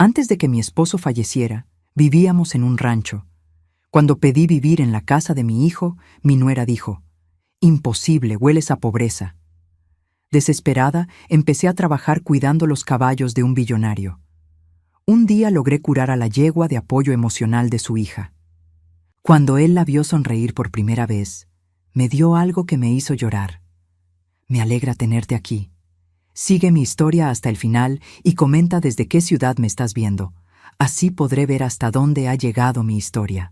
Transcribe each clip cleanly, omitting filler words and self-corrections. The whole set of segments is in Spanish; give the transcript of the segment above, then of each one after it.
Antes de que mi esposo falleciera, vivíamos en un rancho. Cuando pedí vivir en la casa de mi hijo, mi nuera dijo: «Imposible, hueles a pobreza». Desesperada, empecé a trabajar cuidando los caballos de un billonario. Un día logré curar a la yegua de apoyo emocional de su hija. Cuando él la vio sonreír por primera vez, me dio algo que me hizo llorar. Me alegra tenerte aquí. Sigue mi historia hasta el final y comenta desde qué ciudad me estás viendo. Así podré ver hasta dónde ha llegado mi historia.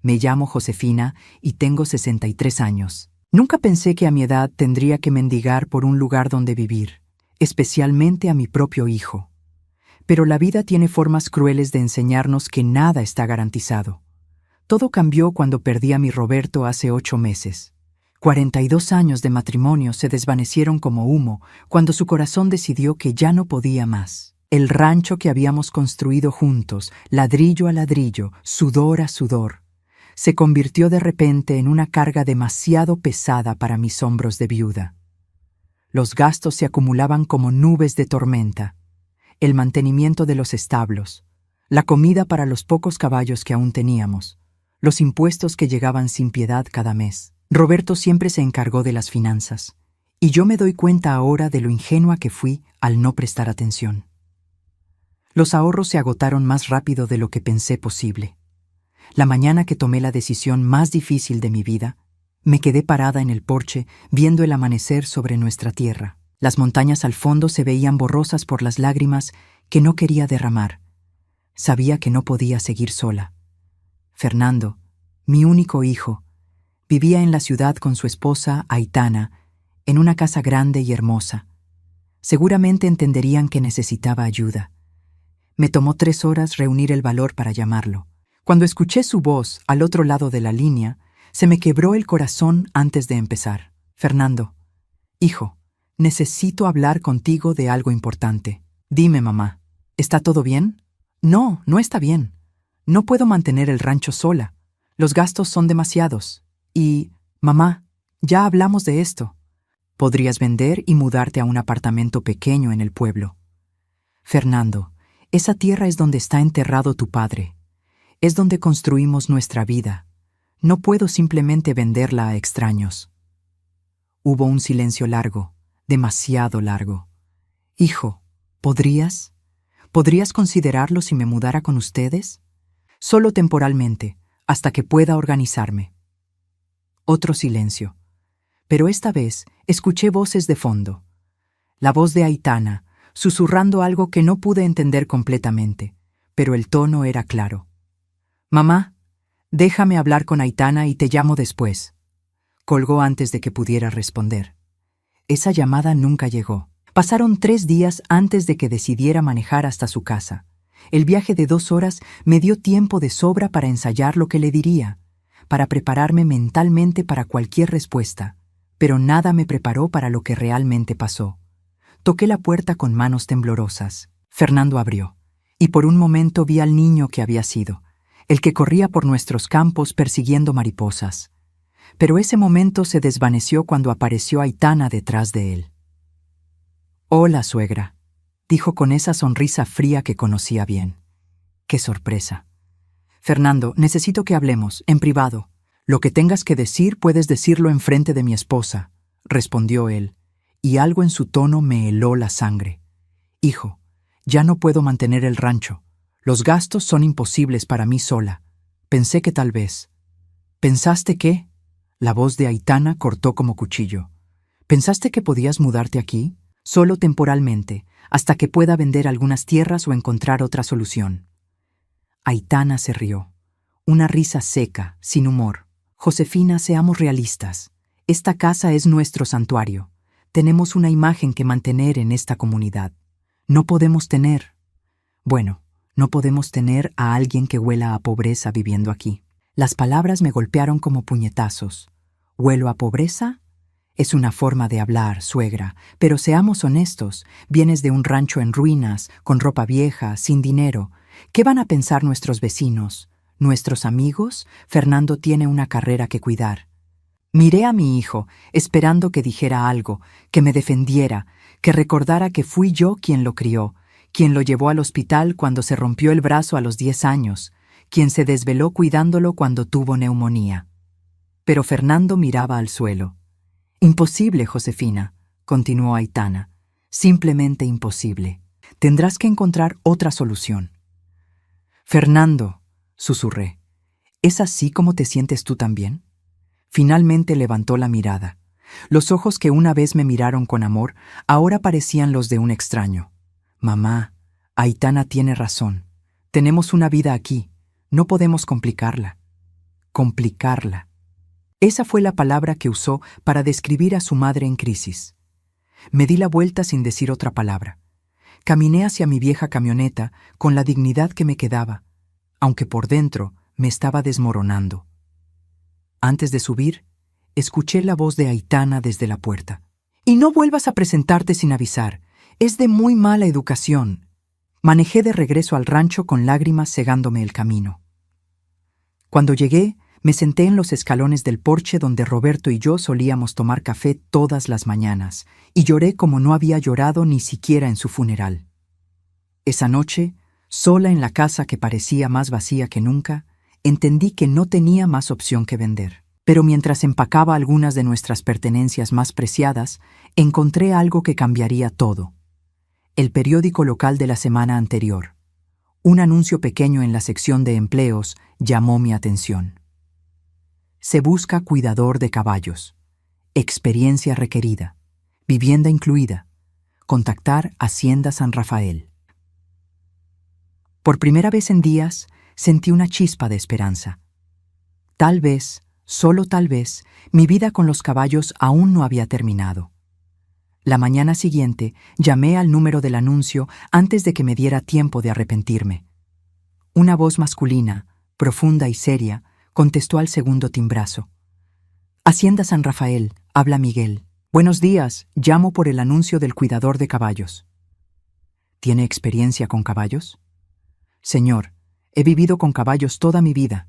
Me llamo Josefina y tengo 63 años. Nunca pensé que a mi edad tendría que mendigar por un lugar donde vivir, especialmente a mi propio hijo. Pero la vida tiene formas crueles de enseñarnos que nada está garantizado. Todo cambió cuando perdí a mi Roberto hace 8 meses. 42 años de matrimonio se desvanecieron como humo cuando su corazón decidió que ya no podía más. El rancho que habíamos construido juntos, ladrillo a ladrillo, sudor a sudor, se convirtió de repente en una carga demasiado pesada para mis hombros de viuda. Los gastos se acumulaban como nubes de tormenta. El mantenimiento de los establos, la comida para los pocos caballos que aún teníamos, los impuestos que llegaban sin piedad cada mes. Roberto siempre se encargó de las finanzas, y yo me doy cuenta ahora de lo ingenua que fui al no prestar atención. Los ahorros se agotaron más rápido de lo que pensé posible. La mañana que tomé la decisión más difícil de mi vida, me quedé parada en el porche viendo el amanecer sobre nuestra tierra. Las montañas al fondo se veían borrosas por las lágrimas que no quería derramar. Sabía que no podía seguir sola. Fernando, mi único hijo, vivía en la ciudad con su esposa, Aitana, en una casa grande y hermosa. Seguramente entenderían que necesitaba ayuda. Me tomó 3 horas reunir el valor para llamarlo. Cuando escuché su voz al otro lado de la línea, se me quebró el corazón antes de empezar. «Fernando, hijo, necesito hablar contigo de algo importante». «Dime, mamá, ¿está todo bien?» «No, no está bien. No puedo mantener el rancho sola. Los gastos son demasiados. Y, mamá, ya hablamos de esto. Podrías vender y mudarte a un apartamento pequeño en el pueblo». «Fernando, esa tierra es donde está enterrado tu padre. Es donde construimos nuestra vida. No puedo simplemente venderla a extraños». Hubo un silencio largo, demasiado largo. «Hijo, ¿podrías considerarlo si me mudara con ustedes? Solo temporalmente, hasta que pueda organizarme». Otro silencio. Pero esta vez escuché voces de fondo. La voz de Aitana, susurrando algo que no pude entender completamente, pero el tono era claro. «Mamá, déjame hablar con Aitana y te llamo después». Colgó antes de que pudiera responder. Esa llamada nunca llegó. Pasaron 3 días antes de que decidiera manejar hasta su casa. El viaje de 2 horas me dio tiempo de sobra para ensayar lo que le diría, para prepararme mentalmente para cualquier respuesta, pero nada me preparó para lo que realmente pasó. Toqué la puerta con manos temblorosas. Fernando abrió, y por un momento vi al niño que había sido, el que corría por nuestros campos persiguiendo mariposas. Pero ese momento se desvaneció cuando apareció Aitana detrás de él. «Hola, suegra», dijo con esa sonrisa fría que conocía bien. ¡Qué sorpresa! «Fernando, necesito que hablemos, en privado». «Lo que tengas que decir puedes decirlo enfrente de mi esposa», respondió él, y algo en su tono me heló la sangre. «Hijo, ya no puedo mantener el rancho. Los gastos son imposibles para mí sola. Pensé que tal vez». «¿Pensaste qué?». La voz de Aitana cortó como cuchillo. «¿Pensaste que podías mudarte aquí? Solo temporalmente, hasta que pueda vender algunas tierras o encontrar otra solución». Aitana se rió. Una risa seca, sin humor. «Josefina, seamos realistas. Esta casa es nuestro santuario. Tenemos una imagen que mantener en esta comunidad. No podemos tener a alguien que huela a pobreza viviendo aquí». Las palabras me golpearon como puñetazos. ¿Huelo a pobreza? Es una forma de hablar, suegra, pero seamos honestos, vienes de un rancho en ruinas, con ropa vieja, sin dinero. ¿Qué van a pensar nuestros vecinos? ¿Nuestros amigos? Fernando tiene una carrera que cuidar. Miré a mi hijo, esperando que dijera algo, que me defendiera, que recordara que fui yo quien lo crió, quien lo llevó al hospital cuando se rompió el brazo a los 10 años, quien se desveló cuidándolo cuando tuvo neumonía. Pero Fernando miraba al suelo. Imposible, Josefina, continuó Aitana. Simplemente imposible. Tendrás que encontrar otra solución. Fernando, susurré, ¿es así como te sientes tú también? Finalmente levantó la mirada. Los ojos que una vez me miraron con amor, ahora parecían los de un extraño. Mamá, Aitana tiene razón. Tenemos una vida aquí. No podemos complicarla. Complicarla. Esa fue la palabra que usó para describir a su madre en crisis. Me di la vuelta sin decir otra palabra. Caminé hacia mi vieja camioneta con la dignidad que me quedaba, aunque por dentro me estaba desmoronando. Antes de subir, escuché la voz de Aitana desde la puerta. Y no vuelvas a presentarte sin avisar. Es de muy mala educación. Manejé de regreso al rancho con lágrimas cegándome el camino. Cuando llegué, me senté en los escalones del porche donde Roberto y yo solíamos tomar café todas las mañanas, y lloré como no había llorado ni siquiera en su funeral. Esa noche, sola en la casa que parecía más vacía que nunca, entendí que no tenía más opción que vender. Pero mientras empacaba algunas de nuestras pertenencias más preciadas, encontré algo que cambiaría todo. El periódico local de la semana anterior. Un anuncio pequeño en la sección de empleos llamó mi atención. Se busca cuidador de caballos. Experiencia requerida. Vivienda incluida. Contactar Hacienda San Rafael. Por primera vez en días, sentí una chispa de esperanza. Tal vez, solo tal vez, mi vida con los caballos aún no había terminado. La mañana siguiente, llamé al número del anuncio antes de que me diera tiempo de arrepentirme. Una voz masculina, profunda y seria, contestó al segundo timbrazo. Hacienda San Rafael, habla Miguel. Buenos días, llamo por el anuncio del cuidador de caballos. ¿Tiene experiencia con caballos? Señor, he vivido con caballos toda mi vida.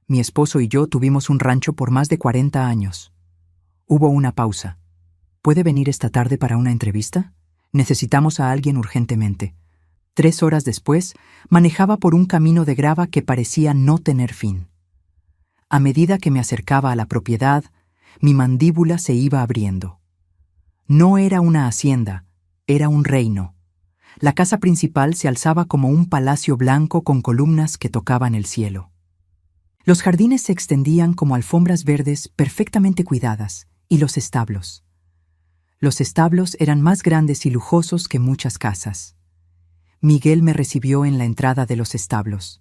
Mi esposo y yo tuvimos un rancho por más de 40 años. Hubo una pausa. ¿Puede venir esta tarde para una entrevista? Necesitamos a alguien urgentemente. 3 horas después, manejaba por un camino de grava que parecía no tener fin. A medida que me acercaba a la propiedad, mi mandíbula se iba abriendo. No era una hacienda, era un reino. La casa principal se alzaba como un palacio blanco con columnas que tocaban el cielo. Los jardines se extendían como alfombras verdes perfectamente cuidadas, y los establos. Los establos eran más grandes y lujosos que muchas casas. Miguel me recibió en la entrada de los establos.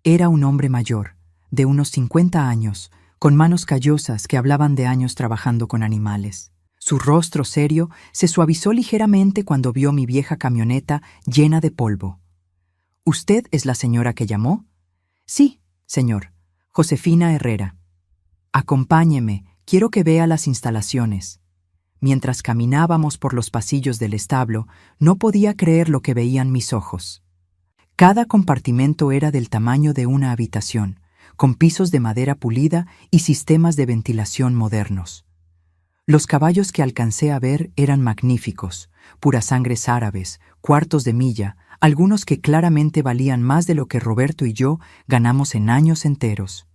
Era un hombre mayor, de unos 50 años, con manos callosas que hablaban de años trabajando con animales. Su rostro serio se suavizó ligeramente cuando vio mi vieja camioneta llena de polvo. ¿Usted es la señora que llamó? Sí, señor. Josefina Herrera. Acompáñeme, quiero que vea las instalaciones. Mientras caminábamos por los pasillos del establo, no podía creer lo que veían mis ojos. Cada compartimento era del tamaño de una habitación, con pisos de madera pulida y sistemas de ventilación modernos. Los caballos que alcancé a ver eran magníficos, purasangres árabes, cuartos de milla, algunos que claramente valían más de lo que Roberto y yo ganamos en años enteros.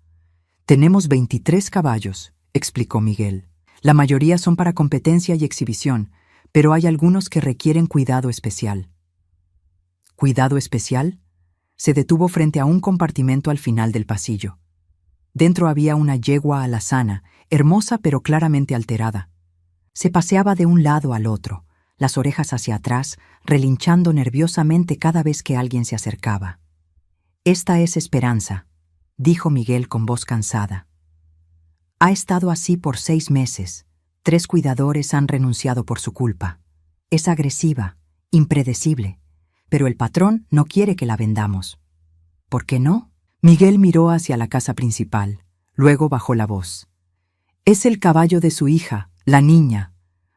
Tenemos 23 caballos, explicó Miguel. La mayoría son para competencia y exhibición, pero hay algunos que requieren cuidado especial. ¿Cuidado especial? Se detuvo frente a un compartimento al final del pasillo. Dentro había una yegua alazana, hermosa pero claramente alterada. Se paseaba de un lado al otro, las orejas hacia atrás, relinchando nerviosamente cada vez que alguien se acercaba. «Esta es Esperanza», dijo Miguel con voz cansada. «Ha estado así por 6 meses. 3 cuidadores han renunciado por su culpa. Es agresiva, impredecible, pero el patrón no quiere que la vendamos». «¿Por qué no?» Miguel miró hacia la casa principal, luego bajó la voz. «Es el caballo de su hija, la niña.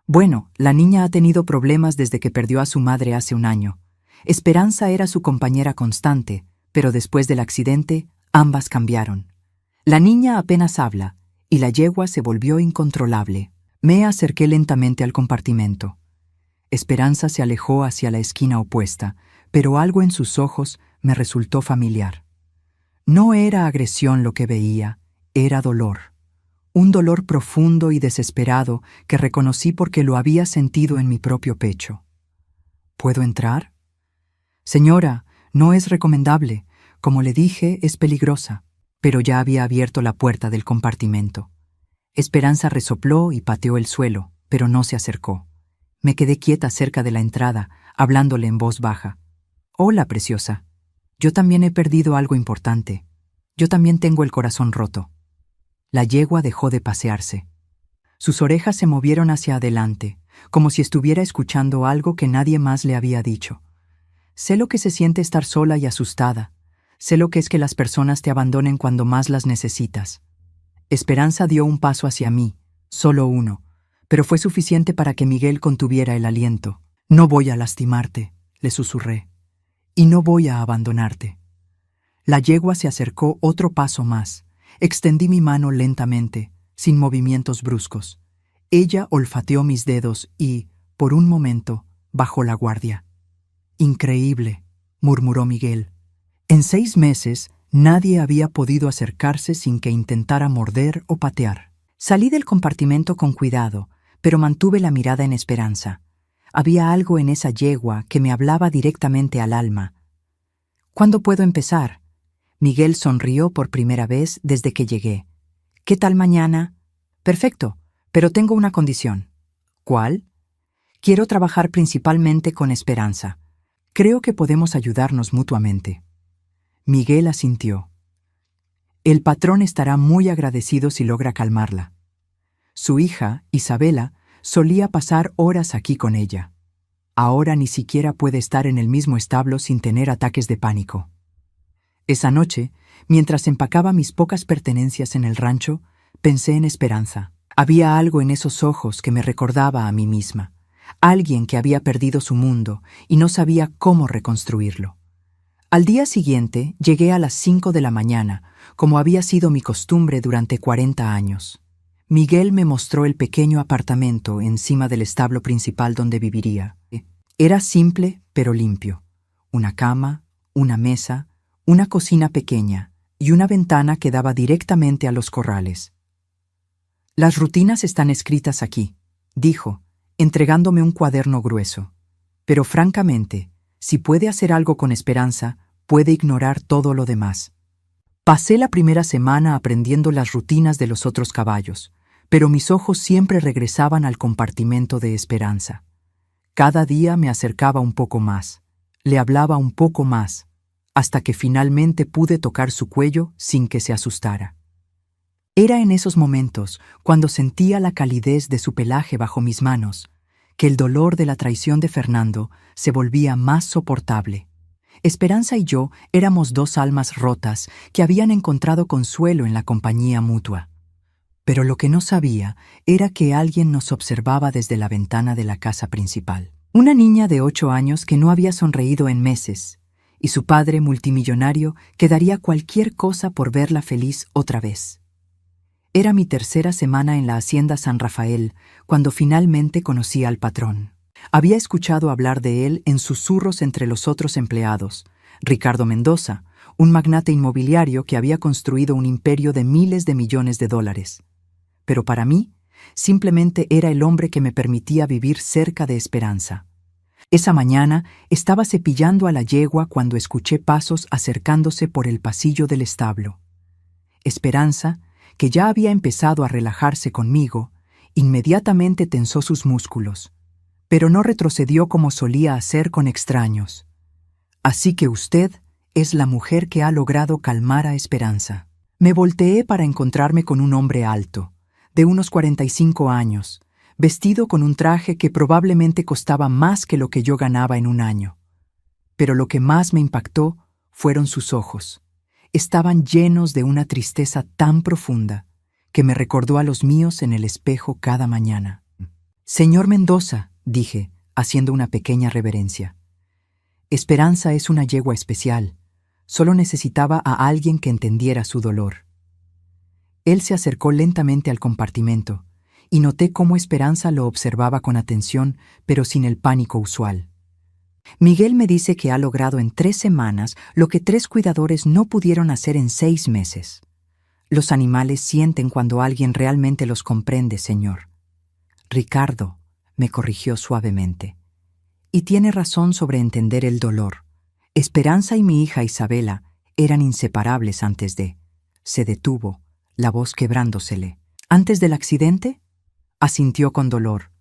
Bueno, la niña ha tenido problemas desde que perdió a su madre hace un año. Esperanza era su compañera constante, pero después del accidente, ambas cambiaron. La niña apenas habla, y la yegua se volvió incontrolable. Me acerqué lentamente al compartimento. Esperanza se alejó hacia la esquina opuesta, pero algo en sus ojos me resultó familiar. No era agresión lo que veía, era dolor. Un dolor profundo y desesperado que reconocí porque lo había sentido en mi propio pecho. ¿Puedo entrar? Señora, no es recomendable. Como le dije, es peligrosa. Pero ya había abierto la puerta del compartimento. Esperanza resopló y pateó el suelo, pero no se acercó. Me quedé quieta cerca de la entrada, hablándole en voz baja. Hola, preciosa. Yo también he perdido algo importante. Yo también tengo el corazón roto. La yegua dejó de pasearse. Sus orejas se movieron hacia adelante, como si estuviera escuchando algo que nadie más le había dicho. Sé lo que se siente estar sola y asustada. Sé lo que es que las personas te abandonen cuando más las necesitas. Esperanza dio un paso hacia mí, solo uno, pero fue suficiente para que Miguel contuviera el aliento. No voy a lastimarte, le susurré, y no voy a abandonarte. La yegua se acercó otro paso más. Extendí mi mano lentamente, sin movimientos bruscos. Ella olfateó mis dedos y, por un momento, bajó la guardia. Increíble, murmuró Miguel. En 6 meses, nadie había podido acercarse sin que intentara morder o patear. Salí del compartimento con cuidado, pero mantuve la mirada en Esperanza. Había algo en esa yegua que me hablaba directamente al alma. ¿Cuándo puedo empezar? Miguel sonrió por primera vez desde que llegué. ¿Qué tal mañana? Perfecto, pero tengo una condición. ¿Cuál? Quiero trabajar principalmente con Esperanza. Creo que podemos ayudarnos mutuamente. Miguel asintió. El patrón estará muy agradecido si logra calmarla. Su hija, Isabela, solía pasar horas aquí con ella. Ahora ni siquiera puede estar en el mismo establo sin tener ataques de pánico. Esa noche, mientras empacaba mis pocas pertenencias en el rancho, pensé en Esperanza. Había algo en esos ojos que me recordaba a mí misma. Alguien que había perdido su mundo y no sabía cómo reconstruirlo. Al día siguiente llegué a las 5 de la mañana, como había sido mi costumbre durante 40 años. Miguel me mostró el pequeño apartamento encima del establo principal donde viviría. Era simple pero limpio. Una cama, una mesa, una cocina pequeña y una ventana que daba directamente a los corrales. Las rutinas están escritas aquí, dijo, entregándome un cuaderno grueso. Pero francamente, si puede hacer algo con Esperanza, puede ignorar todo lo demás. Pasé la primera semana aprendiendo las rutinas de los otros caballos, pero mis ojos siempre regresaban al compartimento de Esperanza. Cada día me acercaba un poco más, le hablaba un poco más, hasta que finalmente pude tocar su cuello sin que se asustara. Era en esos momentos, cuando sentía la calidez de su pelaje bajo mis manos, que el dolor de la traición de Fernando se volvía más soportable. Esperanza y yo éramos 2 almas rotas que habían encontrado consuelo en la compañía mutua. Pero lo que no sabía era que alguien nos observaba desde la ventana de la casa principal. Una niña de 8 años que no había sonreído en meses, y su padre multimillonario que daría cualquier cosa por verla feliz otra vez. Era mi tercera semana en la hacienda San Rafael, cuando finalmente conocí al patrón. Había escuchado hablar de él en susurros entre los otros empleados. Ricardo Mendoza, un magnate inmobiliario que había construido un imperio de miles de millones de dólares. Pero para mí, simplemente era el hombre que me permitía vivir cerca de Esperanza. Esa mañana estaba cepillando a la yegua cuando escuché pasos acercándose por el pasillo del establo. Esperanza, que ya había empezado a relajarse conmigo, inmediatamente tensó sus músculos, pero no retrocedió como solía hacer con extraños. Así que usted es la mujer que ha logrado calmar a Esperanza. Me volteé para encontrarme con un hombre alto, de unos 45 años, vestido con un traje que probablemente costaba más que lo que yo ganaba en un año. Pero lo que más me impactó fueron sus ojos. Estaban llenos de una tristeza tan profunda que me recordó a los míos en el espejo cada mañana. «Señor Mendoza», dije, haciendo una pequeña reverencia. Esperanza es una yegua especial. Solo necesitaba a alguien que entendiera su dolor. Él se acercó lentamente al compartimento y noté cómo Esperanza lo observaba con atención, pero sin el pánico usual. Miguel me dice que ha logrado en 3 semanas lo que 3 cuidadores no pudieron hacer en 6 meses. Los animales sienten cuando alguien realmente los comprende, señor. Ricardo, me corrigió suavemente. Y tiene razón sobre entender el dolor. Esperanza y mi hija Isabela eran inseparables antes de... Se detuvo, la voz quebrándosele. ¿Antes del accidente? Asintió con dolor.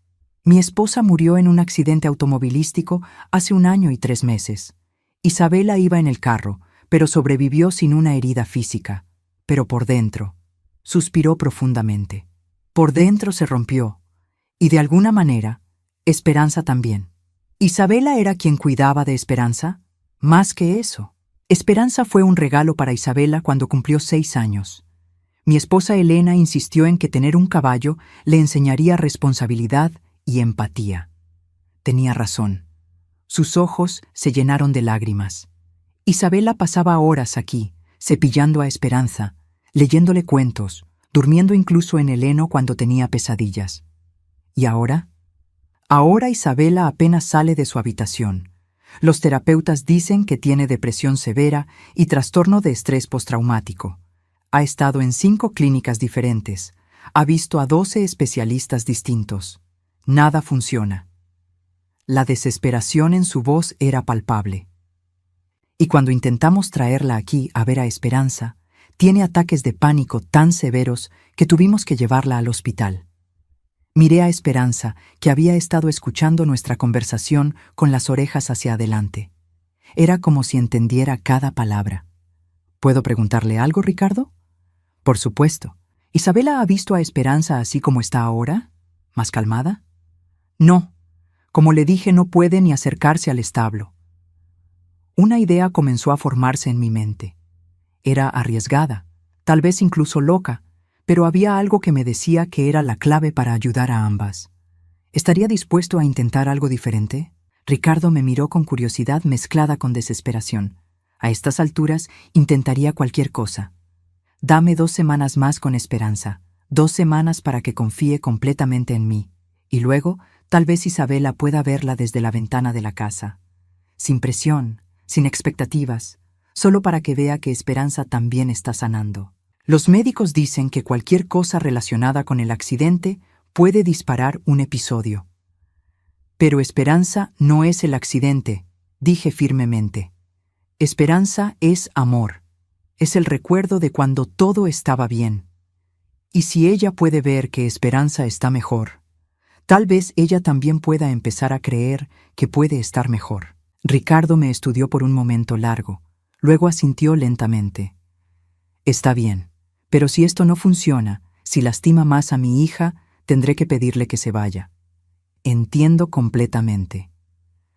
Mi esposa murió en un accidente automovilístico hace 1 año y 3 meses. Isabela iba en el carro, pero sobrevivió sin una herida física. Pero por dentro, suspiró profundamente. Por dentro se rompió. Y de alguna manera, Esperanza también. ¿Isabela era quien cuidaba de Esperanza? Más que eso. Esperanza fue un regalo para Isabela cuando cumplió 6 años. Mi esposa Elena insistió en que tener un caballo le enseñaría responsabilidad y empatía. Tenía razón. Sus ojos se llenaron de lágrimas. Isabela pasaba horas aquí, cepillando a Esperanza, leyéndole cuentos, durmiendo incluso en el heno cuando tenía pesadillas. ¿Y ahora? Ahora Isabela apenas sale de su habitación. Los terapeutas dicen que tiene depresión severa y trastorno de estrés postraumático. Ha estado en 5 clínicas diferentes. Ha visto a 12 especialistas distintos. Nada funciona. La desesperación en su voz era palpable. Y cuando intentamos traerla aquí a ver a Esperanza, tiene ataques de pánico tan severos que tuvimos que llevarla al hospital. Miré a Esperanza, que había estado escuchando nuestra conversación con las orejas hacia adelante. Era como si entendiera cada palabra. ¿Puedo preguntarle algo, Ricardo? Por supuesto. ¿Isabela ha visto a Esperanza así como está ahora? ¿Más calmada? No. Como le dije, no puede ni acercarse al establo. Una idea comenzó a formarse en mi mente. Era arriesgada, tal vez incluso loca, pero había algo que me decía que era la clave para ayudar a ambas. ¿Estaría dispuesto a intentar algo diferente? Ricardo me miró con curiosidad mezclada con desesperación. A estas alturas, intentaría cualquier cosa. Dame 2 semanas más con Esperanza, 2 semanas para que confíe completamente en mí, y luego, tal vez Isabela pueda verla desde la ventana de la casa. Sin presión, sin expectativas, solo para que vea que Esperanza también está sanando. Los médicos dicen que cualquier cosa relacionada con el accidente puede disparar un episodio. Pero Esperanza no es el accidente, dije firmemente. Esperanza es amor. Es el recuerdo de cuando todo estaba bien. Y si ella puede ver que Esperanza está mejor, tal vez ella también pueda empezar a creer que puede estar mejor. Ricardo me estudió por un momento largo, luego asintió lentamente. Está bien. Pero si esto no funciona, si lastima más a mi hija, tendré que pedirle que se vaya. Entiendo completamente.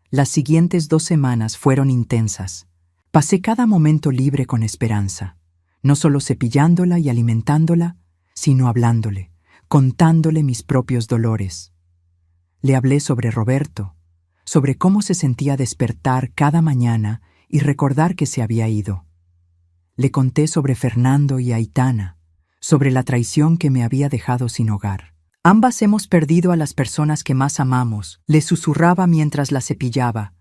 Las siguientes 2 semanas fueron intensas. Pasé cada momento libre con Esperanza, no solo cepillándola y alimentándola, sino hablándole, contándole mis propios dolores. Le hablé sobre Roberto, sobre cómo se sentía despertar cada mañana y recordar que se había ido. Le conté sobre Fernando y Aitana, sobre la traición que me había dejado sin hogar. Ambas hemos perdido a las personas que más amamos, le susurraba mientras la cepillaba,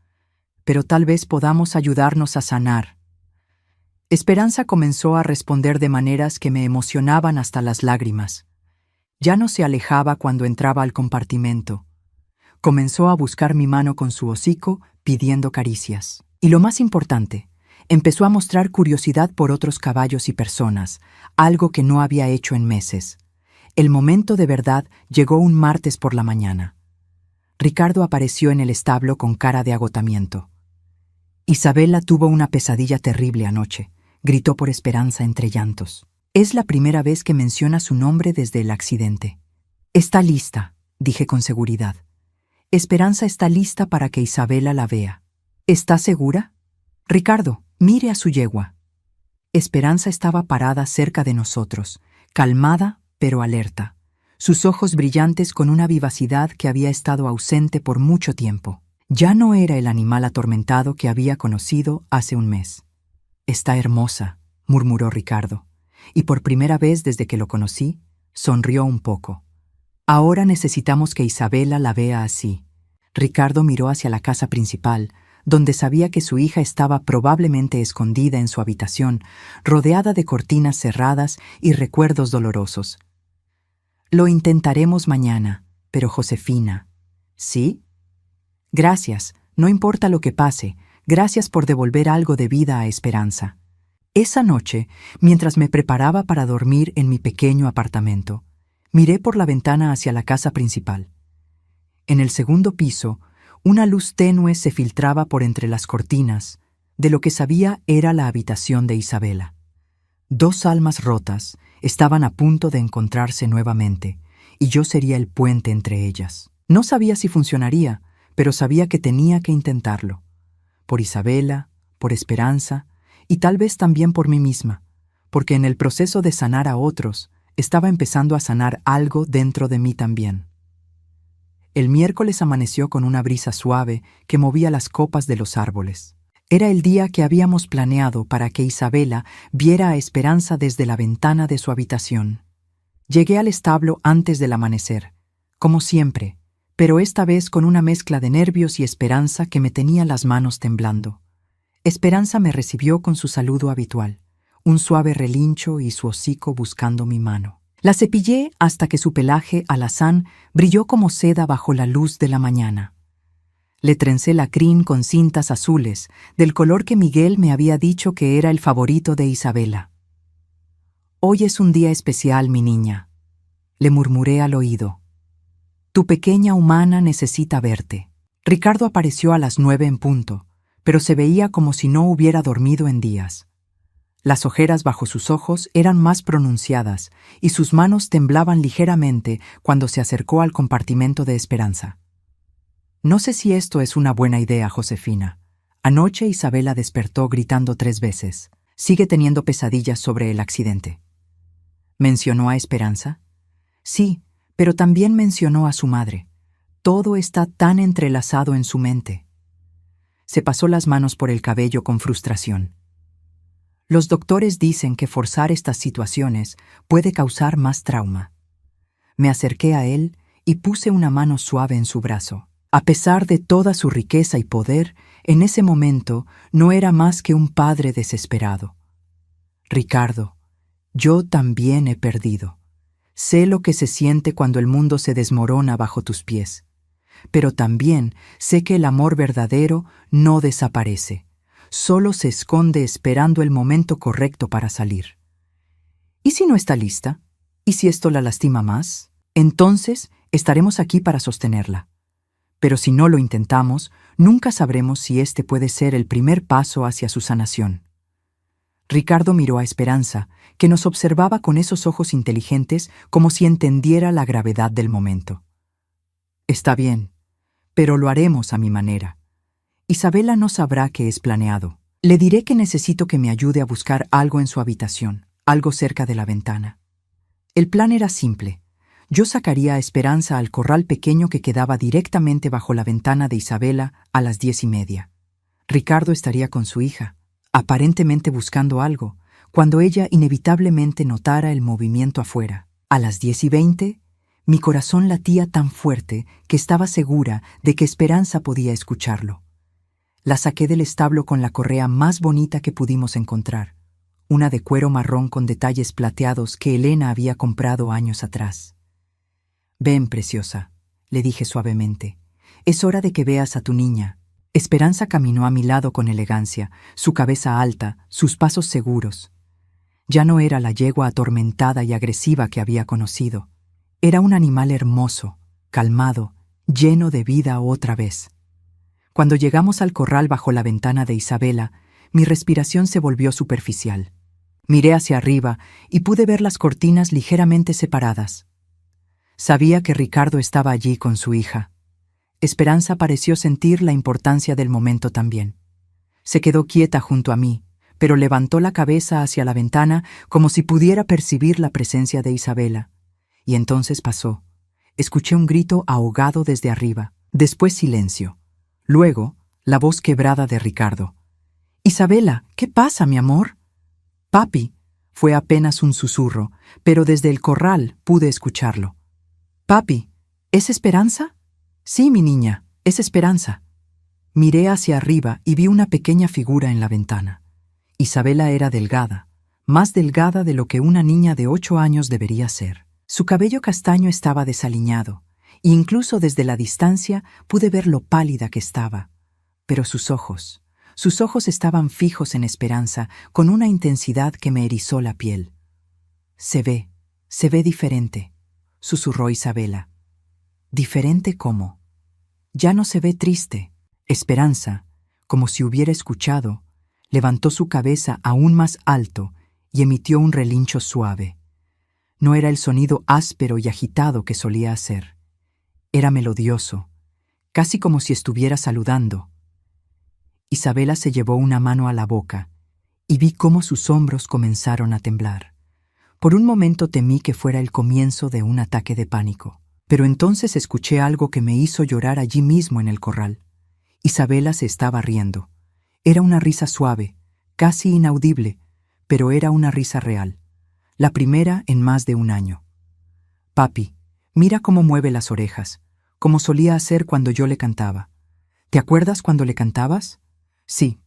pero tal vez podamos ayudarnos a sanar. Esperanza comenzó a responder de maneras que me emocionaban hasta las lágrimas. Ya no se alejaba cuando entraba al compartimento. Comenzó a buscar mi mano con su hocico, pidiendo caricias. Y lo más importante, empezó a mostrar curiosidad por otros caballos y personas, algo que no había hecho en meses. El momento de verdad llegó un martes por la mañana. Ricardo apareció en el establo con cara de agotamiento. Isabela tuvo una pesadilla terrible anoche, gritó por Esperanza entre llantos. Es la primera vez que menciona su nombre desde el accidente. Está lista, dije con seguridad. Esperanza está lista para que Isabela la vea. ¿Está segura? Ricardo, mire a su yegua. Esperanza estaba parada cerca de nosotros, calmada pero alerta, sus ojos brillantes con una vivacidad que había estado ausente por mucho tiempo. Ya no era el animal atormentado que había conocido hace un mes. Está hermosa, murmuró Ricardo, y por primera vez desde que lo conocí, sonrió un poco. Ahora necesitamos que Isabela la vea así. Ricardo miró hacia la casa principal, donde sabía que su hija estaba probablemente escondida en su habitación, rodeada de cortinas cerradas y recuerdos dolorosos. Lo intentaremos mañana, pero Josefina. ¿Sí? Gracias, no importa lo que pase, gracias por devolver algo de vida a Esperanza. Esa noche, mientras me preparaba para dormir en mi pequeño apartamento, miré por la ventana hacia la casa principal. En el segundo piso, una luz tenue se filtraba por entre las cortinas, de lo que sabía era la habitación de Isabela. Dos almas rotas estaban a punto de encontrarse nuevamente, y yo sería el puente entre ellas. No sabía si funcionaría, pero sabía que tenía que intentarlo. Por Isabela, por Esperanza, y tal vez también por mí misma, porque en el proceso de sanar a otros, estaba empezando a sanar algo dentro de mí también. El miércoles amaneció con una brisa suave que movía las copas de los árboles. Era el día que habíamos planeado para que Isabela viera a Esperanza desde la ventana de su habitación. Llegué al establo antes del amanecer, como siempre, pero esta vez con una mezcla de nervios y esperanza que me tenía las manos temblando. Esperanza me recibió con su saludo habitual, un suave relincho y su hocico buscando mi mano. La cepillé hasta que su pelaje alazán brilló como seda bajo la luz de la mañana. Le trencé la crin con cintas azules, del color que Miguel me había dicho que era el favorito de Isabela. «Hoy es un día especial, mi niña», le murmuré al oído. «Tu pequeña humana necesita verte». Ricardo apareció a las 9 en punto, pero se veía como si no hubiera dormido en días. Las ojeras bajo sus ojos eran más pronunciadas y sus manos temblaban ligeramente cuando se acercó al compartimento de Esperanza. «No sé si esto es una buena idea, Josefina. Anoche Isabela despertó gritando 3 veces. Sigue teniendo pesadillas sobre el accidente». ¿Mencionó a Esperanza? Sí, pero también mencionó a su madre. Todo está tan entrelazado en su mente. Se pasó las manos por el cabello con frustración. Los doctores dicen que forzar estas situaciones puede causar más trauma. Me acerqué a él y puse una mano suave en su brazo. A pesar de toda su riqueza y poder, en ese momento no era más que un padre desesperado. «Ricardo, yo también he perdido. Sé lo que se siente cuando el mundo se desmorona bajo tus pies. Pero también sé que el amor verdadero no desaparece. Solo se esconde esperando el momento correcto para salir. ¿Y si no está lista? ¿Y si esto la lastima más? Entonces estaremos aquí para sostenerla. Pero si no lo intentamos, nunca sabremos si este puede ser el primer paso hacia su sanación». Ricardo miró a Esperanza, que nos observaba con esos ojos inteligentes como si entendiera la gravedad del momento. «Está bien, pero lo haremos a mi manera. Isabela no sabrá que es planeado. Le diré que necesito que me ayude a buscar algo en su habitación, algo cerca de la ventana». El plan era simple. Yo sacaría a Esperanza al corral pequeño que quedaba directamente bajo la ventana de Isabela a las 10:30. Ricardo estaría con su hija, aparentemente buscando algo, cuando ella inevitablemente notara el movimiento afuera. A las 10:20, mi corazón latía tan fuerte que estaba segura de que Esperanza podía escucharlo. La saqué del establo con la correa más bonita que pudimos encontrar, una de cuero marrón con detalles plateados que Elena había comprado años atrás. «Ven, preciosa», le dije suavemente. «Es hora de que veas a tu niña». Esperanza caminó a mi lado con elegancia, su cabeza alta, sus pasos seguros. Ya no era la yegua atormentada y agresiva que había conocido. Era un animal hermoso, calmado, lleno de vida otra vez. Cuando llegamos al corral bajo la ventana de Isabela, mi respiración se volvió superficial. Miré hacia arriba y pude ver las cortinas ligeramente separadas. Sabía que Ricardo estaba allí con su hija. Esperanza pareció sentir la importancia del momento también. Se quedó quieta junto a mí, pero levantó la cabeza hacia la ventana como si pudiera percibir la presencia de Isabela. Y entonces pasó. Escuché un grito ahogado desde arriba, después silencio. Luego, la voz quebrada de Ricardo. «Isabela, ¿qué pasa, mi amor?» «Papi», fue apenas un susurro, pero desde el corral pude escucharlo. «Papi, ¿es Esperanza?» «Sí, mi niña, es Esperanza». Miré hacia arriba y vi una pequeña figura en la ventana. Isabela era delgada, más delgada de lo que una niña de 8 años debería ser. Su cabello castaño estaba desaliñado, e incluso desde la distancia pude ver lo pálida que estaba. Pero sus ojos estaban fijos en Esperanza con una intensidad que me erizó la piel. Se ve diferente, susurró Isabela. ¿Diferente cómo? Ya no se ve triste. Esperanza, como si hubiera escuchado, levantó su cabeza aún más alto y emitió un relincho suave. No era el sonido áspero y agitado que solía hacer. Era melodioso, casi como si estuviera saludando. Isabela se llevó una mano a la boca y vi cómo sus hombros comenzaron a temblar. Por un momento temí que fuera el comienzo de un ataque de pánico, pero entonces escuché algo que me hizo llorar allí mismo en el corral. Isabela se estaba riendo. Era una risa suave, casi inaudible, pero era una risa real. La primera en más de un año. Papi, mira cómo mueve las orejas, como solía hacer cuando yo le cantaba. ¿Te acuerdas cuando le cantabas? Sí.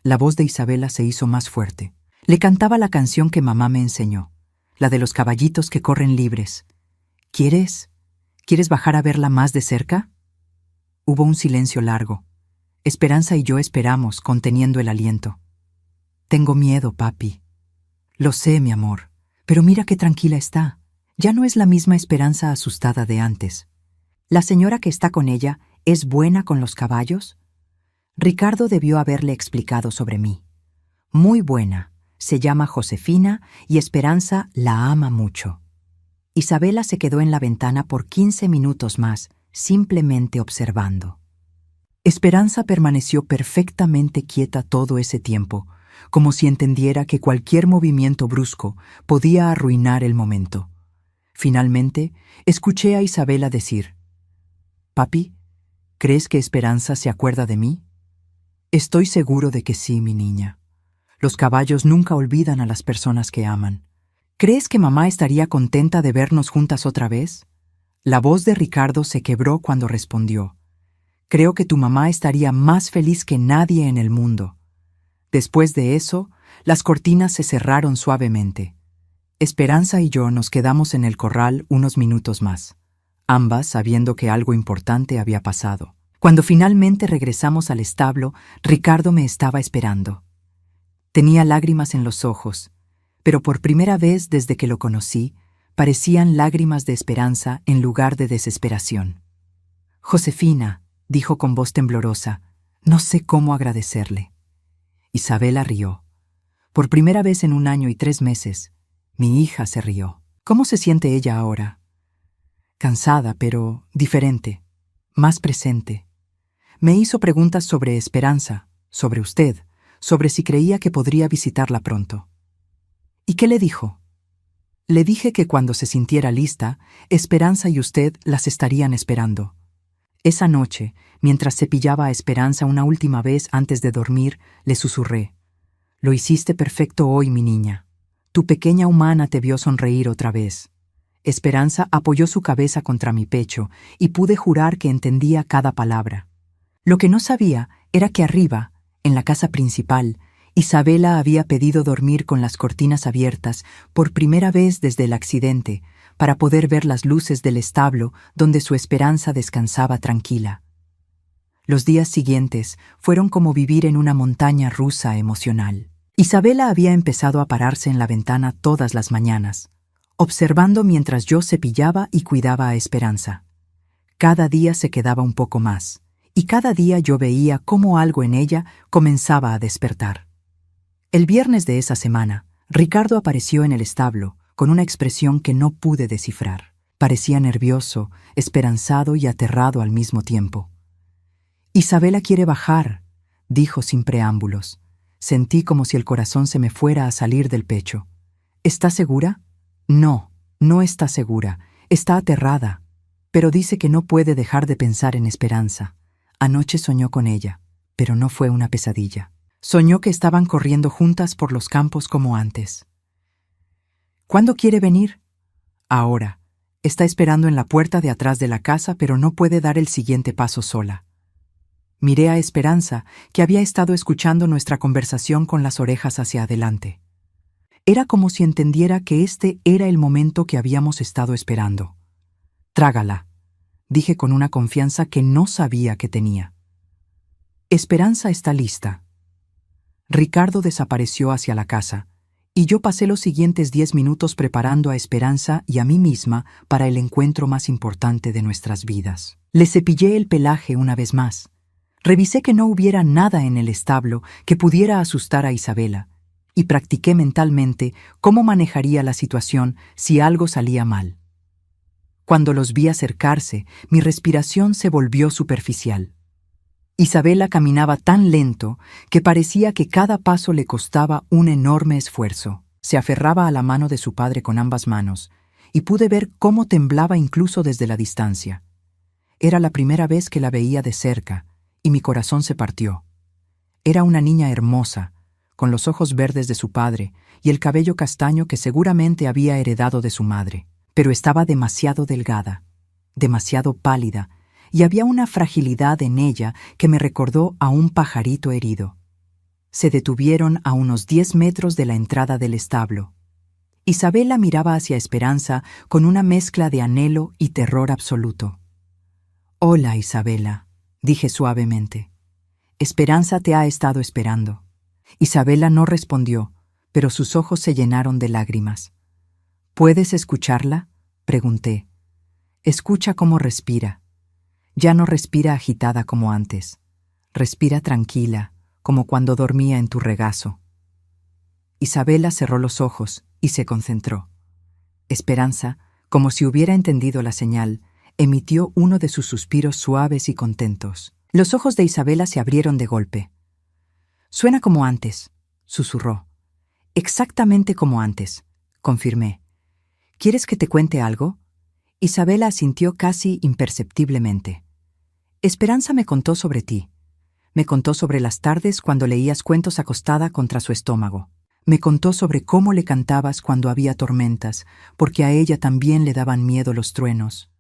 La voz de Isabela se hizo más fuerte. Le cantaba la canción que mamá me enseñó, la de los caballitos que corren libres. ¿Quieres bajar a verla más de cerca? Hubo un silencio largo. Esperanza y yo esperamos, conteniendo el aliento. Tengo miedo, papi. Lo sé, mi amor, pero mira qué tranquila está. Ya no es la misma Esperanza asustada de antes. ¿La señora que está con ella es buena con los caballos? Ricardo debió haberle explicado sobre mí. Muy buena. Se llama Josefina y Esperanza la ama mucho. Isabela se quedó en la ventana por 15 minutos más, simplemente observando. Esperanza permaneció perfectamente quieta todo ese tiempo, como si entendiera que cualquier movimiento brusco podía arruinar el momento. Finalmente, escuché a Isabela decir: «Papi, ¿crees que Esperanza se acuerda de mí?» «Estoy seguro de que sí, mi niña. Los caballos nunca olvidan a las personas que aman. ¿Crees que mamá estaría contenta de vernos juntas otra vez?» La voz de Ricardo se quebró cuando respondió: «Creo que tu mamá estaría más feliz que nadie en el mundo». Después de eso, las cortinas se cerraron suavemente. Esperanza y yo nos quedamos en el corral unos minutos más, ambas sabiendo que algo importante había pasado. Cuando finalmente regresamos al establo, Ricardo me estaba esperando. Tenía lágrimas en los ojos, pero por primera vez desde que lo conocí, parecían lágrimas de esperanza en lugar de desesperación. «Josefina», dijo con voz temblorosa, «no sé cómo agradecerle». Isabela rió. Por primera vez en 1 año y 3 meses, mi hija se rió. ¿Cómo se siente ella ahora? Cansada, pero diferente, más presente. Me hizo preguntas sobre Esperanza, sobre usted, sobre si creía que podría visitarla pronto. ¿Y qué le dijo? Le dije que cuando se sintiera lista, Esperanza y usted las estarían esperando. Esa noche, mientras cepillaba a Esperanza una última vez antes de dormir, le susurré: «Lo hiciste perfecto hoy, mi niña. Tu pequeña humana te vio sonreír otra vez». Esperanza apoyó su cabeza contra mi pecho y pude jurar que entendía cada palabra. Lo que no sabía era que arriba, en la casa principal, Isabela había pedido dormir con las cortinas abiertas por primera vez desde el accidente, para poder ver las luces del establo donde su Esperanza descansaba tranquila. Los días siguientes fueron como vivir en una montaña rusa emocional. Isabela había empezado a pararse en la ventana todas las mañanas, observando mientras yo cepillaba y cuidaba a Esperanza. Cada día se quedaba un poco más, y cada día yo veía cómo algo en ella comenzaba a despertar. El viernes de esa semana, Ricardo apareció en el establo, con una expresión que no pude descifrar. Parecía nervioso, esperanzado y aterrado al mismo tiempo. «Isabela quiere bajar», dijo sin preámbulos. Sentí como si el corazón se me fuera a salir del pecho. «¿Está segura?» «No, no está segura. Está aterrada. Pero dice que no puede dejar de pensar en Esperanza. Anoche soñó con ella, pero no fue una pesadilla. Soñó que estaban corriendo juntas por los campos como antes». «¿Cuándo quiere venir?» «Ahora. Está esperando en la puerta de atrás de la casa, pero no puede dar el siguiente paso sola». Miré a Esperanza, que había estado escuchando nuestra conversación con las orejas hacia adelante. Era como si entendiera que este era el momento que habíamos estado esperando. «Trágala», dije con una confianza que no sabía que tenía. «Esperanza está lista». Ricardo desapareció hacia la casa, y yo pasé los siguientes 10 minutos preparando a Esperanza y a mí misma para el encuentro más importante de nuestras vidas. Le cepillé el pelaje una vez más. Revisé que no hubiera nada en el establo que pudiera asustar a Isabela, y practiqué mentalmente cómo manejaría la situación si algo salía mal. Cuando los vi acercarse, mi respiración se volvió superficial. Isabela caminaba tan lento que parecía que cada paso le costaba un enorme esfuerzo. Se aferraba a la mano de su padre con ambas manos, y pude ver cómo temblaba incluso desde la distancia. Era la primera vez que la veía de cerca, y mi corazón se partió. Era una niña hermosa, con los ojos verdes de su padre y el cabello castaño que seguramente había heredado de su madre, pero estaba demasiado delgada, demasiado pálida, y había una fragilidad en ella que me recordó a un pajarito herido. Se detuvieron a unos 10 metros de la entrada del establo. Isabela miraba hacia Esperanza con una mezcla de anhelo y terror absoluto. «Hola, Isabela», dije suavemente. «Esperanza te ha estado esperando». Isabela no respondió, pero sus ojos se llenaron de lágrimas. «¿Puedes escucharla?», pregunté. «Escucha cómo respira. Ya no respira agitada como antes. Respira tranquila, como cuando dormía en tu regazo». Isabela cerró los ojos y se concentró. Esperanza, como si hubiera entendido la señal, emitió uno de sus suspiros suaves y contentos. Los ojos de Isabela se abrieron de golpe. «Suena como antes», susurró. «Exactamente como antes», confirmé. «¿Quieres que te cuente algo?». Isabela asintió casi imperceptiblemente. «Esperanza me contó sobre ti. Me contó sobre las tardes cuando leías cuentos acostada contra su estómago. Me contó sobre cómo le cantabas cuando había tormentas, porque a ella también le daban miedo los truenos».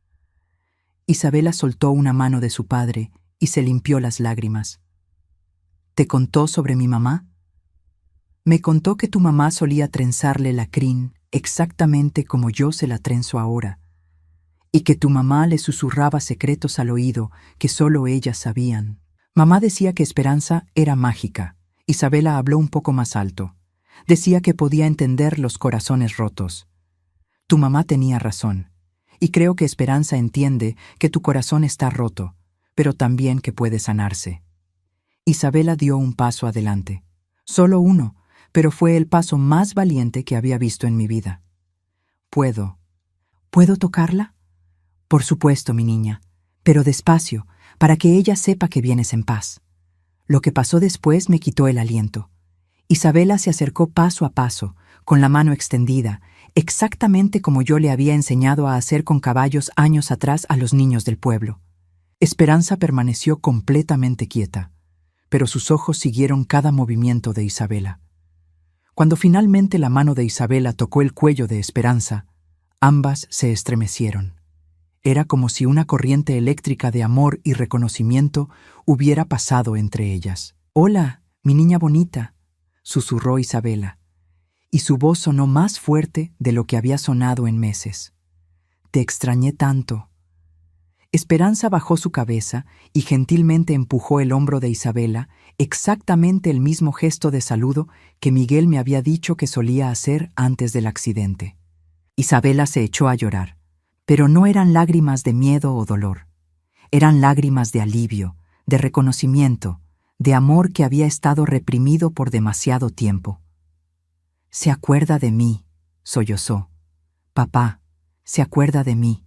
Isabela soltó una mano de su padre y se limpió las lágrimas. «¿Te contó sobre mi mamá?». «Me contó que tu mamá solía trenzarle la crin exactamente como yo se la trenzo ahora, y que tu mamá le susurraba secretos al oído que solo ellas sabían». Mamá decía que Esperanza era mágica. Isabela habló un poco más alto. Decía que podía entender los corazones rotos. Tu mamá tenía razón, y creo que Esperanza entiende que tu corazón está roto, pero también que puede sanarse. Isabela dio un paso adelante. Solo uno, pero fue el paso más valiente que había visto en mi vida. ¿Puedo tocarla? Por supuesto, mi niña, pero despacio, para que ella sepa que vienes en paz. Lo que pasó después me quitó el aliento. Isabela se acercó paso a paso, con la mano extendida, exactamente como yo le había enseñado a hacer con caballos años atrás a los niños del pueblo. Esperanza permaneció completamente quieta, pero sus ojos siguieron cada movimiento de Isabela. Cuando finalmente la mano de Isabela tocó el cuello de Esperanza, ambas se estremecieron. Era como si una corriente eléctrica de amor y reconocimiento hubiera pasado entre ellas. «Hola, mi niña bonita», susurró Isabela, y su voz sonó más fuerte de lo que había sonado en meses. «Te extrañé tanto». Esperanza bajó su cabeza y gentilmente empujó el hombro de Isabela, exactamente el mismo gesto de saludo que Miguel me había dicho que solía hacer antes del accidente. Isabela se echó a llorar, pero no eran lágrimas de miedo o dolor. Eran lágrimas de alivio, de reconocimiento, de amor que había estado reprimido por demasiado tiempo. «Se acuerda de mí», sollozó. «Papá, se acuerda de mí».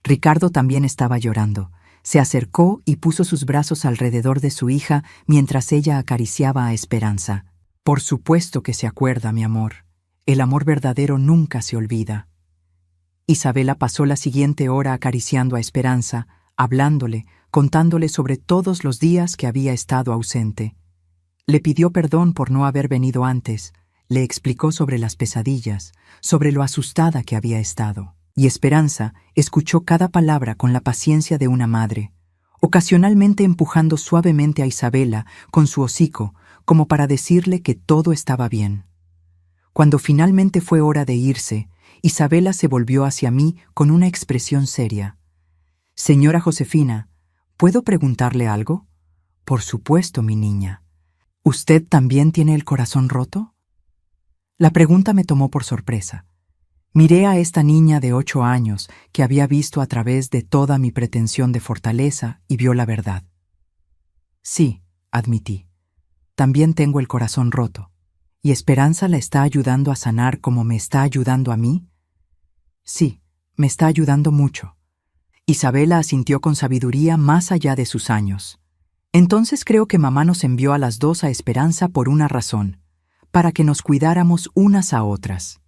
Ricardo también estaba llorando. Se acercó y puso sus brazos alrededor de su hija mientras ella acariciaba a Esperanza. «Por supuesto que se acuerda, mi amor. El amor verdadero nunca se olvida». Isabela pasó la siguiente hora acariciando a Esperanza, hablándole, contándole sobre todos los días que había estado ausente. Le pidió perdón por no haber venido antes, le explicó sobre las pesadillas, sobre lo asustada que había estado. Y Esperanza escuchó cada palabra con la paciencia de una madre, ocasionalmente empujando suavemente a Isabela con su hocico como para decirle que todo estaba bien. Cuando finalmente fue hora de irse, Isabela se volvió hacia mí con una expresión seria. «Señora Josefina, ¿puedo preguntarle algo?» «Por supuesto, mi niña. ¿Usted también tiene el corazón roto?» La pregunta me tomó por sorpresa. Miré a esta niña de 8 años que había visto a través de toda mi pretensión de fortaleza y vio la verdad. «Sí», admití, «también tengo el corazón roto. ¿Y Esperanza la está ayudando a sanar como me está ayudando a mí?» «Sí, me está ayudando mucho». Isabela asintió con sabiduría más allá de sus años. «Entonces creo que mamá nos envió a las dos a Esperanza por una razón, para que nos cuidáramos unas a otras».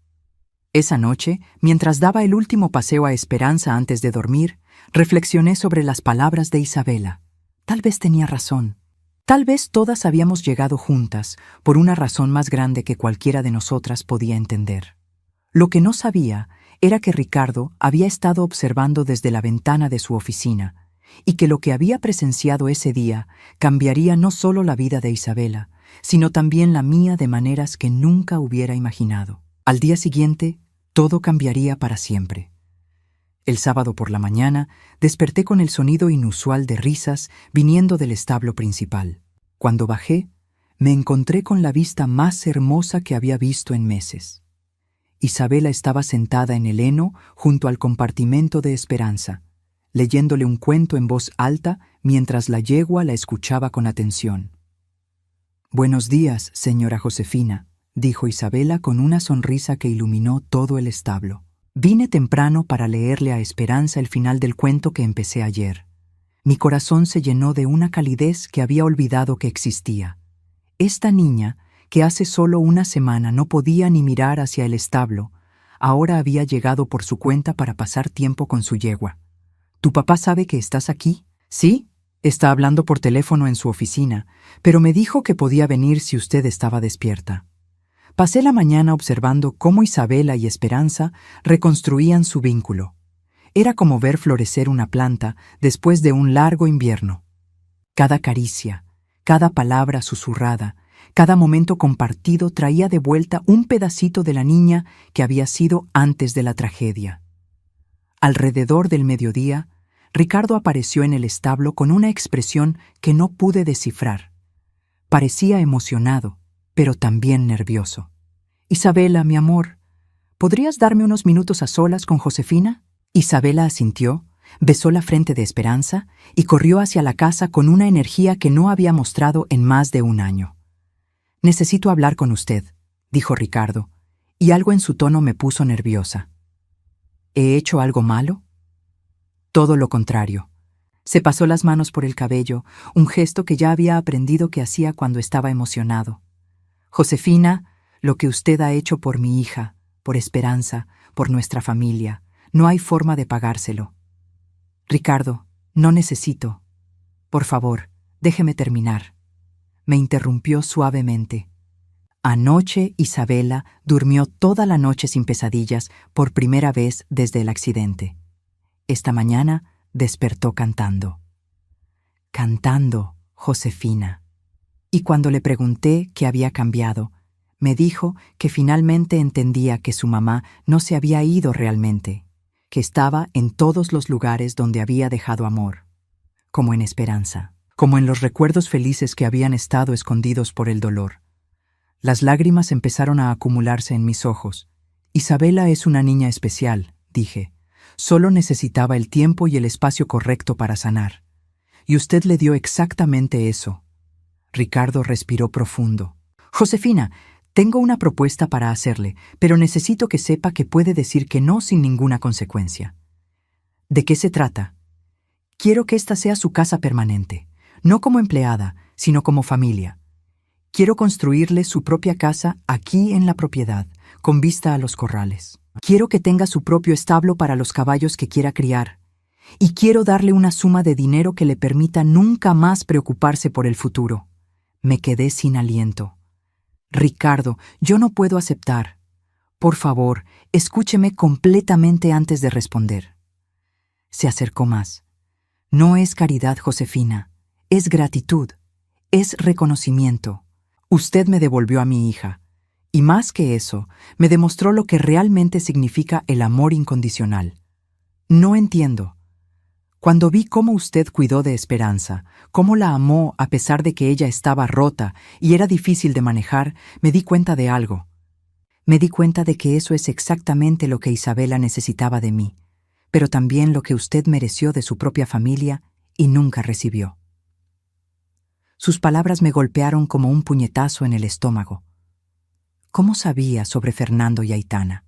Esa noche, mientras daba el último paseo a Esperanza antes de dormir, reflexioné sobre las palabras de Isabela. Tal vez tenía razón. Tal vez todas habíamos llegado juntas por una razón más grande que cualquiera de nosotras podía entender. Lo que no sabía era que Ricardo había estado observando desde la ventana de su oficina y que lo que había presenciado ese día cambiaría no solo la vida de Isabela, sino también la mía de maneras que nunca hubiera imaginado. Al día siguiente, todo cambiaría para siempre. El sábado por la mañana, desperté con el sonido inusual de risas viniendo del establo principal. Cuando bajé, me encontré con la vista más hermosa que había visto en meses. Isabela estaba sentada en el heno junto al compartimento de Esperanza, leyéndole un cuento en voz alta mientras la yegua la escuchaba con atención. «Buenos días, señora Josefina», dijo Isabela con una sonrisa que iluminó todo el establo. «Vine temprano para leerle a Esperanza el final del cuento que empecé ayer. Mi corazón se llenó de una calidez que había olvidado que existía. Esta niña, que hace solo una semana no podía ni mirar hacia el establo, ahora había llegado por su cuenta para pasar tiempo con su yegua. ¿Tu papá sabe que estás aquí?» «Sí, está hablando por teléfono en su oficina, pero me dijo que podía venir si usted estaba despierta». Pasé la mañana observando cómo Isabela y Esperanza reconstruían su vínculo. Era como ver florecer una planta después de un largo invierno. Cada caricia, cada palabra susurrada, cada momento compartido traía de vuelta un pedacito de la niña que había sido antes de la tragedia. Alrededor del mediodía, Ricardo apareció en el establo con una expresión que no pude descifrar. Parecía emocionado, pero también nervioso. «Isabela, mi amor, ¿podrías darme unos minutos a solas con Josefina?» Isabela asintió, besó la frente de Esperanza y corrió hacia la casa con una energía que no había mostrado en más de un año. «Necesito hablar con usted», dijo Ricardo, y algo en su tono me puso nerviosa. «¿He hecho algo malo?» Todo lo contrario. Se pasó las manos por el cabello, un gesto que ya había aprendido que hacía cuando estaba emocionado. «Josefina, lo que usted ha hecho por mi hija, por Esperanza, por nuestra familia, no hay forma de pagárselo. Ricardo, no necesito. Por favor, déjeme terminar». Me interrumpió suavemente. Anoche Isabela durmió toda la noche sin pesadillas por primera vez desde el accidente. Esta mañana despertó cantando. Cantando, Josefina. Y cuando le pregunté qué había cambiado, me dijo que finalmente entendía que su mamá no se había ido realmente, que estaba en todos los lugares donde había dejado amor, como en Esperanza, como en los recuerdos felices que habían estado escondidos por el dolor. Las lágrimas empezaron a acumularse en mis ojos. «Isabela es una niña especial», dije. «Solo necesitaba el tiempo y el espacio correcto para sanar. Y usted le dio exactamente eso». Ricardo respiró profundo. «Josefina, tengo una propuesta para hacerle, pero necesito que sepa que puede decir que no sin ninguna consecuencia». «¿De qué se trata?» «Quiero que esta sea su casa permanente, no como empleada, sino como familia. Quiero construirle su propia casa aquí en la propiedad, con vista a los corrales. Quiero que tenga su propio establo para los caballos que quiera criar. Y quiero darle una suma de dinero que le permita nunca más preocuparse por el futuro». Me quedé sin aliento. «Ricardo, yo no puedo aceptar. Por favor, escúcheme completamente antes de responder». Se acercó más. No es caridad, Josefina, es gratitud, es reconocimiento. Usted me devolvió a mi hija, y más que eso, me demostró lo que realmente significa el amor incondicional. No entiendo. Cuando vi cómo usted cuidó de Esperanza, cómo la amó a pesar de que ella estaba rota y era difícil de manejar, me di cuenta de algo. Me di cuenta de que eso es exactamente lo que Isabela necesitaba de mí, pero también lo que usted mereció de su propia familia y nunca recibió. Sus palabras me golpearon como un puñetazo en el estómago. ¿Cómo sabía sobre Fernando y Aitana?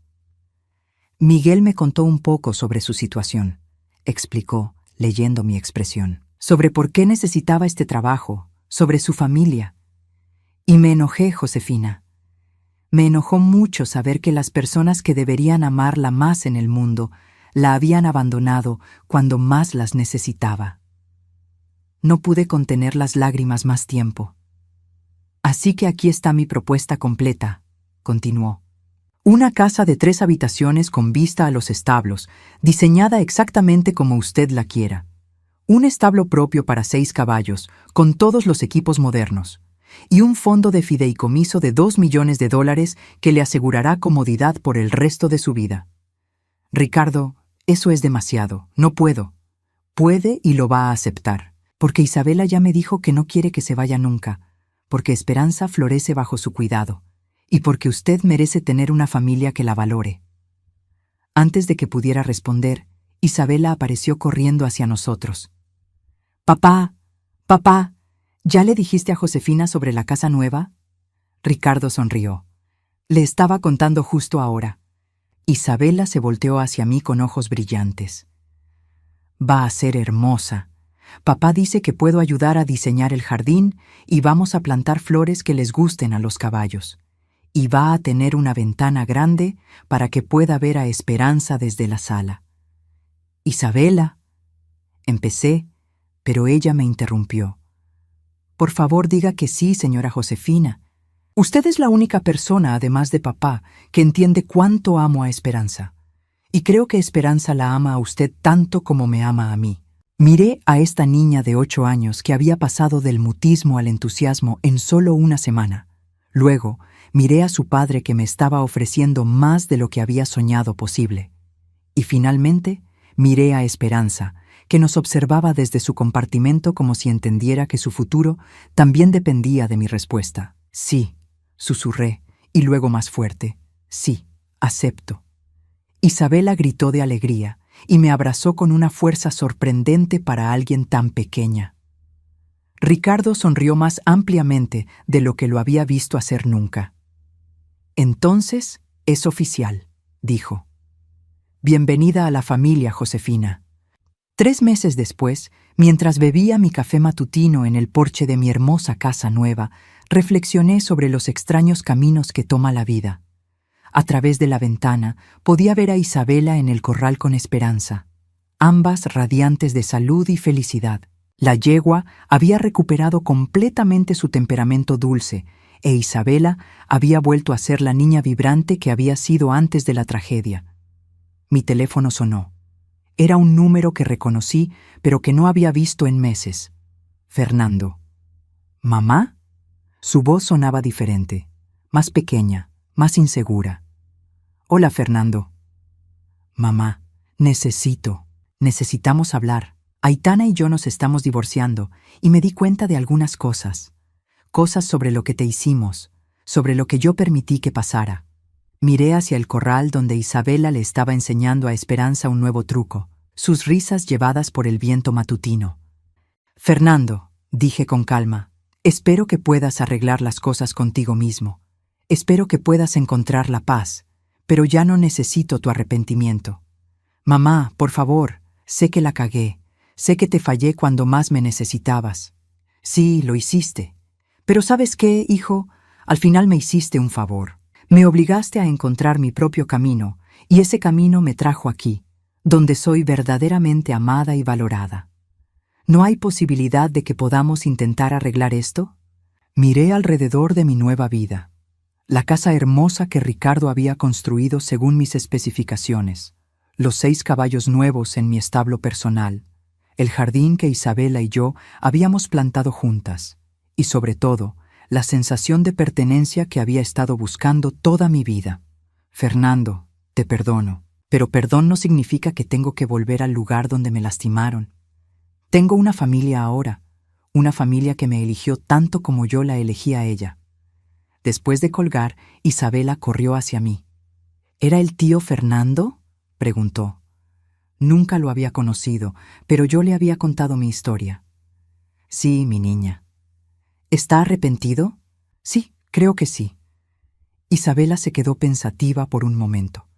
Miguel me contó un poco sobre su situación, explicó, leyendo mi expresión, sobre por qué necesitaba este trabajo, sobre su familia. Y me enojé, Josefina. Me enojó mucho saber que las personas que deberían amarla más en el mundo la habían abandonado cuando más las necesitaba. No pude contener las lágrimas más tiempo. Así que aquí está mi propuesta completa, continuó. Una casa de 3 habitaciones con vista a los establos, diseñada exactamente como usted la quiera. Un establo propio para 6 caballos, con todos los equipos modernos. Y un fondo de fideicomiso de $2 millones que le asegurará comodidad por el resto de su vida. Ricardo, eso es demasiado. No puedo. Puede y lo va a aceptar. Porque Isabela ya me dijo que no quiere que se vaya nunca, porque Esperanza florece bajo su cuidado, y porque usted merece tener una familia que la valore. Antes de que pudiera responder, Isabela apareció corriendo hacia nosotros. «Papá, papá, ¿ya le dijiste a Josefina sobre la casa nueva?» Ricardo sonrió. Le estaba contando justo ahora. Isabela se volteó hacia mí con ojos brillantes. «Va a ser hermosa. Papá dice que puedo ayudar a diseñar el jardín y vamos a plantar flores que les gusten a los caballos. Y va a tener una ventana grande para que pueda ver a Esperanza desde la sala». «Isabela», empecé, pero ella me interrumpió. «Por favor, diga que sí, señora Josefina. Usted es la única persona, además de papá, que entiende cuánto amo a Esperanza. Y creo que Esperanza la ama a usted tanto como me ama a mí». Miré a esta niña de 8 años que había pasado del mutismo al entusiasmo en solo una semana. Luego, miré a su padre que me estaba ofreciendo más de lo que había soñado posible. Y finalmente, miré a Esperanza, que nos observaba desde su compartimento como si entendiera que su futuro también dependía de mi respuesta. «Sí», susurré, y luego más fuerte. «Sí, acepto». Isabela gritó de alegría y me abrazó con una fuerza sorprendente para alguien tan pequeña. Ricardo sonrió más ampliamente de lo que lo había visto hacer nunca. «Entonces, es oficial», dijo. «Bienvenida a la familia, Josefina». 3 meses después, mientras bebía mi café matutino en el porche de mi hermosa casa nueva, reflexioné sobre los extraños caminos que toma la vida. A través de la ventana podía ver a Isabela en el corral con Esperanza, ambas radiantes de salud y felicidad. La yegua había recuperado completamente su temperamento dulce, e Isabela había vuelto a ser la niña vibrante que había sido antes de la tragedia. Mi teléfono sonó. Era un número que reconocí, pero que no había visto en meses. Fernando. ¿Mamá? Su voz sonaba diferente, más pequeña, más insegura. «Hola, Fernando». «Mamá, necesitamos hablar. Aitana y yo nos estamos divorciando y me di cuenta de algunas cosas. Cosas sobre lo que te hicimos, sobre lo que yo permití que pasara». Miré hacia el corral donde Isabela le estaba enseñando a Esperanza un nuevo truco, sus risas llevadas por el viento matutino. «Fernando», dije con calma, «espero que puedas arreglar las cosas contigo mismo. Espero que puedas encontrar la paz, pero ya no necesito tu arrepentimiento. Mamá, por favor, sé que la cagué, sé que te fallé cuando más me necesitabas. Sí, lo hiciste. Pero ¿sabes qué, hijo? Al final me hiciste un favor. Me obligaste a encontrar mi propio camino, y ese camino me trajo aquí, donde soy verdaderamente amada y valorada. ¿No hay posibilidad de que podamos intentar arreglar esto?» Miré alrededor de mi nueva vida. La casa hermosa que Ricardo había construido según mis especificaciones, los 6 caballos nuevos en mi establo personal, el jardín que Isabela y yo habíamos plantado juntas, y sobre todo, la sensación de pertenencia que había estado buscando toda mi vida. Fernando, te perdono, pero perdón no significa que tengo que volver al lugar donde me lastimaron. Tengo una familia ahora, una familia que me eligió tanto como yo la elegí a ella. Después de colgar, Isabela corrió hacia mí. ¿Era el tío Fernando?, preguntó. Nunca lo había conocido, pero yo le había contado mi historia. Sí, mi niña. ¿Está arrepentido? Sí, creo que sí. Isabela se quedó pensativa por un momento.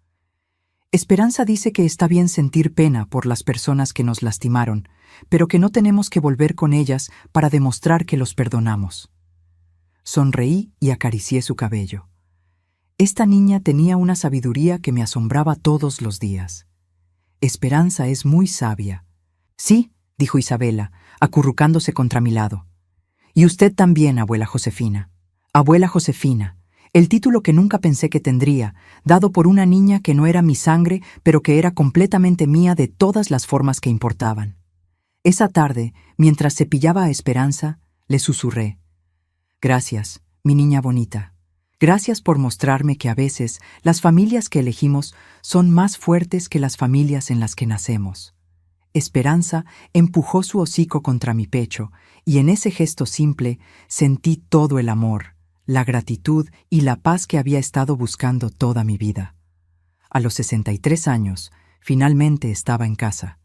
Esperanza dice que está bien sentir pena por las personas que nos lastimaron, pero que no tenemos que volver con ellas para demostrar que los perdonamos. Sonreí y acaricié su cabello. Esta niña tenía una sabiduría que me asombraba todos los días. Esperanza es muy sabia. Sí, dijo Isabela, acurrucándose contra mi lado. Y usted también, abuela Josefina. Abuela Josefina, el título que nunca pensé que tendría, dado por una niña que no era mi sangre, pero que era completamente mía de todas las formas que importaban. Esa tarde, mientras cepillaba a Esperanza, le susurré. Gracias, mi niña bonita. Gracias por mostrarme que a veces las familias que elegimos son más fuertes que las familias en las que nacemos. Esperanza empujó su hocico contra mi pecho, y en ese gesto simple sentí todo el amor, la gratitud y la paz que había estado buscando toda mi vida. A los 63 años, finalmente estaba en casa.